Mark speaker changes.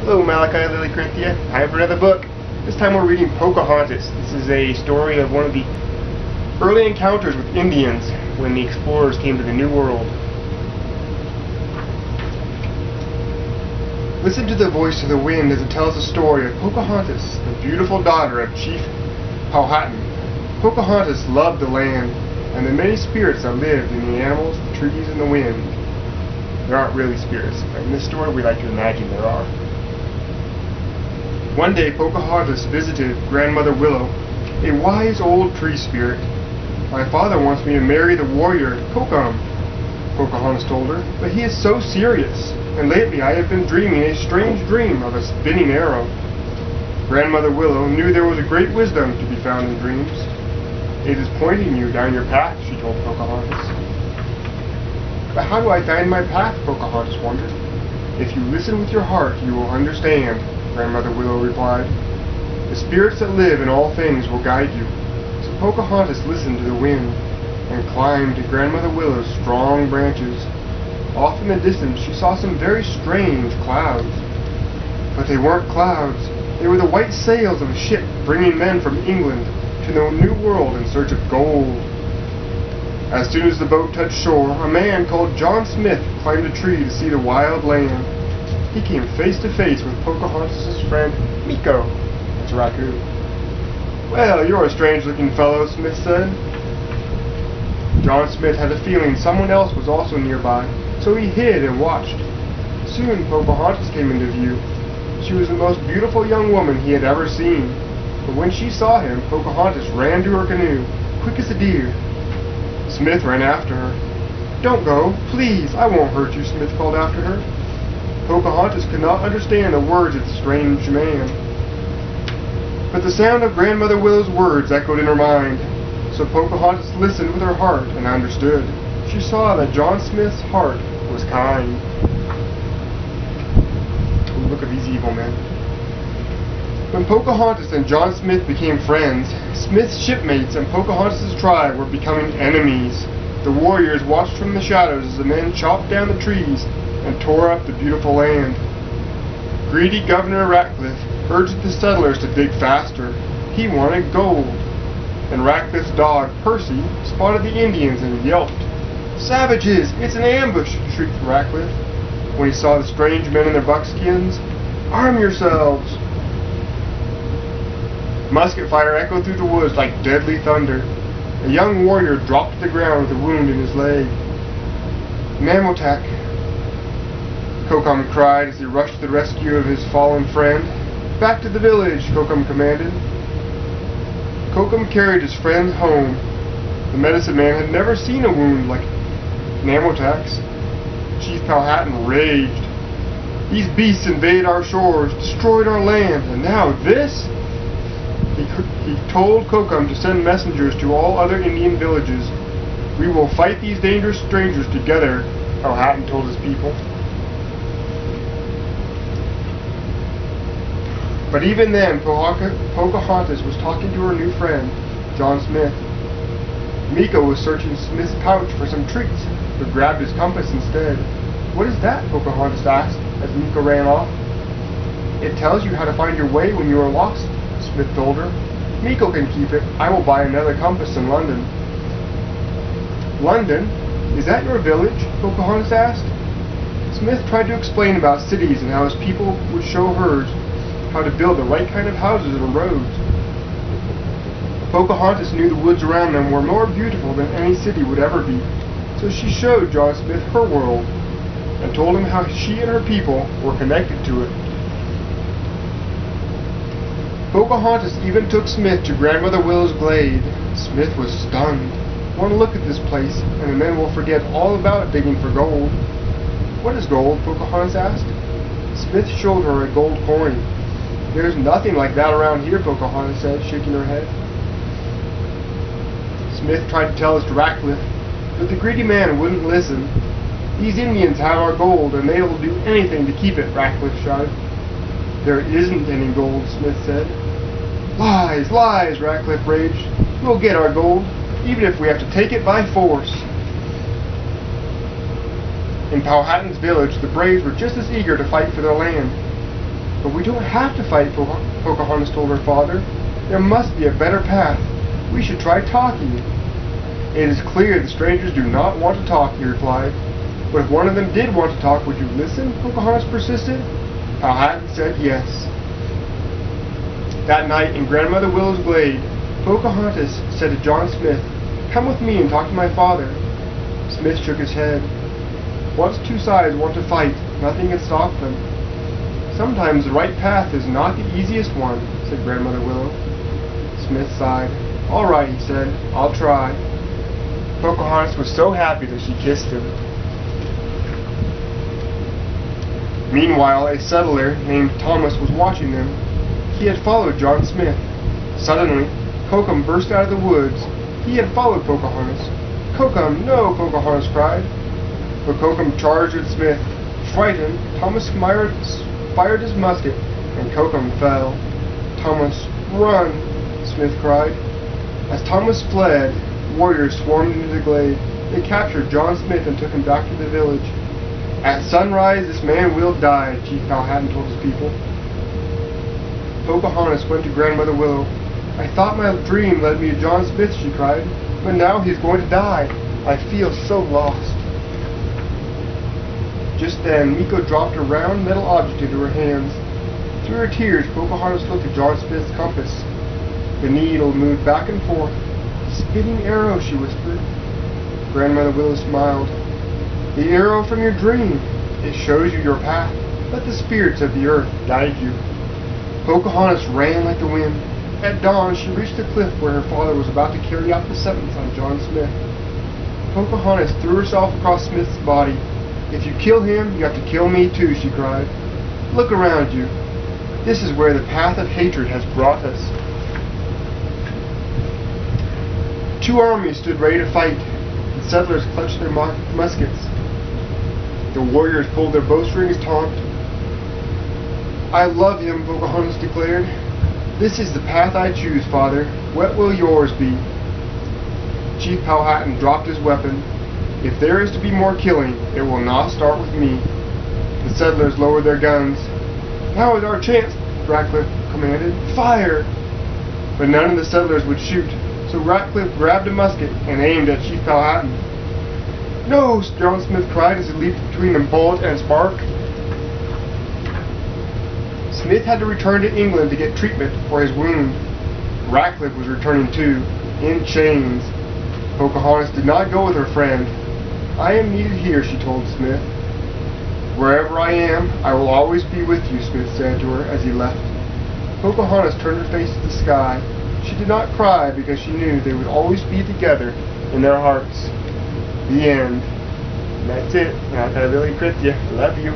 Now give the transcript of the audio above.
Speaker 1: Hello, Malachi Lilycrinthia. Time for another book. This time we're reading Pocohontas. This is a story of one of the early encounters with Indians when the explorers came to the New World. Listen to the voice of the wind as it tells the story of Pocohontas, the beautiful daughter of Chief Powhatan. Pocohontas loved the land and the many spirits that lived in the animals, the trees, and the wind. There aren't really spirits, but in this story we like to imagine there are. One day Pocahontas visited Grandmother Willow, a wise old tree spirit. "My father wants me to marry the warrior Kokum," Pocahontas told her, "but he is so serious, and lately I have been dreaming a strange dream of a spinning arrow." Grandmother Willow knew there was a great wisdom to be found in dreams. "It is pointing you down your path," she told Pocahontas. "But how do I find my path?" Pocahontas wondered. "If you listen with your heart, you will understand," Grandmother Willow replied. "The spirits that live in all things will guide you." So Pocahontas listened to the wind and climbed to Grandmother Willow's strong branches. Off in the distance she saw some very strange clouds. But they weren't clouds. They were the white sails of a ship bringing men from England to the New World in search of gold. As soon as the boat touched shore, a man called John Smith climbed a tree to see the wild land. He came face to face with Pocahontas' friend, Meeko. That's a raccoon. "Well, you're a strange-looking fellow," Smith said. John Smith had a feeling someone else was also nearby, so he hid and watched. Soon Pocahontas came into view. She was the most beautiful young woman he had ever seen. But when she saw him, Pocahontas ran to her canoe, quick as a deer. Smith ran after her. "Don't go, please, I won't hurt you," Smith called after her. Pocahontas could not understand the words of the strange man. But the sound of Grandmother Willow's words echoed in her mind. So Pocahontas listened with her heart and understood. She saw that John Smith's heart was kind. Ooh, look at these evil men. When Pocahontas and John Smith became friends, Smith's shipmates and Pocahontas' tribe were becoming enemies. The warriors watched from the shadows as the men chopped down the trees and tore up the beautiful land. Greedy Governor Ratcliffe urged the settlers to dig faster. He wanted gold. And Ratcliffe's dog, Percy, spotted the Indians and yelped. "Savages! It's an ambush!" shrieked Ratcliffe when he saw the strange men in their buckskins. "Arm yourselves!" Musket fire echoed through the woods like deadly thunder. A young warrior dropped to the ground with a wound in his leg. "Namotak!" Kokum cried as he rushed to the rescue of his fallen friend. "Back to the village," Kokum commanded. Kokum carried his friend home. The medicine man had never seen a wound like Namotak's. Chief Powhatan raged. "These beasts invaded our shores, destroyed our land, and now this?" He told Kokum to send messengers to all other Indian villages. "We will fight these dangerous strangers together," Powhatan told his people. But even then, Pocahontas was talking to her new friend, John Smith. Meeko was searching Smith's pouch for some treats, but grabbed his compass instead. "What is that?" Pocahontas asked as Meeko ran off. "It tells you how to find your way when you are lost," Smith told her. "Meeko can keep it. I will buy another compass in London." "London? Is that your village?" Pocahontas asked. Smith tried to explain about cities and how his people would show hers how to build the right kind of houses and roads. Pocahontas knew the woods around them were more beautiful than any city would ever be, so she showed John Smith her world and told him how she and her people were connected to it. Pocahontas even took Smith to Grandmother Willow's glade. Smith was stunned. "One look at this place, and the men will forget all about digging for gold." "What is gold?" Pocahontas asked. Smith showed her a gold coin. "There's nothing like that around here," Pocahontas said, shaking her head. Smith tried to tell this to Ratcliffe, but the greedy man wouldn't listen. "These Indians have our gold, and they will do anything to keep it," Ratcliffe shouted. "There isn't any gold," Smith said. "Lies, lies," Ratcliffe raged. "We'll get our gold, even if we have to take it by force." In Powhatan's village, the braves were just as eager to fight for their land. But we don't have to fight, Pocahontas told her father. There must be a better path. We should try talking. It is clear the strangers do not want to talk, he replied. But if one of them did want to talk, would you listen? Pocahontas persisted. Powhatan said yes. That night in Grandmother Willow's glade, Pocahontas said to John Smith, "Come with me and talk to my father." Smith shook his head. Once two sides want to fight, nothing can stop them. Sometimes the right path is not the easiest one, said Grandmother Willow. Smith sighed. All right, he said, I'll try. Pocahontas was so happy that she kissed him. Meanwhile, a settler named Thomas was watching them. He had followed John Smith. Suddenly, Kokum burst out of the woods. He had followed Pocahontas. Kokum, no, Pocahontas cried. But Kokum charged at Smith. Frightened, Thomas fired his musket, and Kokum fell. Thomas, run, Smith cried. As Thomas fled, warriors swarmed into the glade. They captured John Smith and took him back to the village. At sunrise, this man will die, Chief Powhatan told his people. Pocahontas went to Grandmother Willow. I thought my dream led me to John Smith, she cried, but now he's going to die. I feel so lost. Just then, Meeko dropped a round metal object into her hands. Through her tears, Pocahontas looked at John Smith's compass. The needle moved back and forth. Spinning arrow, she whispered. Grandmother Willow smiled. The arrow from your dream. It shows you your path. Let the spirits of the earth guide you. Pocahontas ran like the wind. At dawn, she reached the cliff where her father was about to carry out the sentence on John Smith. Pocahontas threw herself across Smith's body. If you kill him, you have to kill me too, she cried. Look around you. This is where the path of hatred has brought us. Two armies stood ready to fight. The settlers clutched their muskets. The warriors pulled their bowstrings taut. I love him, Pocahontas declared. This is the path I choose, father. What will yours be? Chief Powhatan dropped his weapon. If there is to be more killing, it will not start with me. The settlers lowered their guns. Now is our chance, Ratcliffe commanded. Fire! But none of the settlers would shoot, so Ratcliffe grabbed a musket and aimed at Chief Powhatan. No, John Smith cried as he leaped between a bullet and spark. Smith had to return to England to get treatment for his wound. Ratcliffe was returning too, in chains. Pocahontas did not go with her friend. I am needed here, she told Smith. Wherever I am, I will always be with you, Smith said to her as he left. Pocahontas turned her face to the sky. She did not cry because she knew they would always be together in their hearts. The end. And that's it. Not that I really crit you. Love you.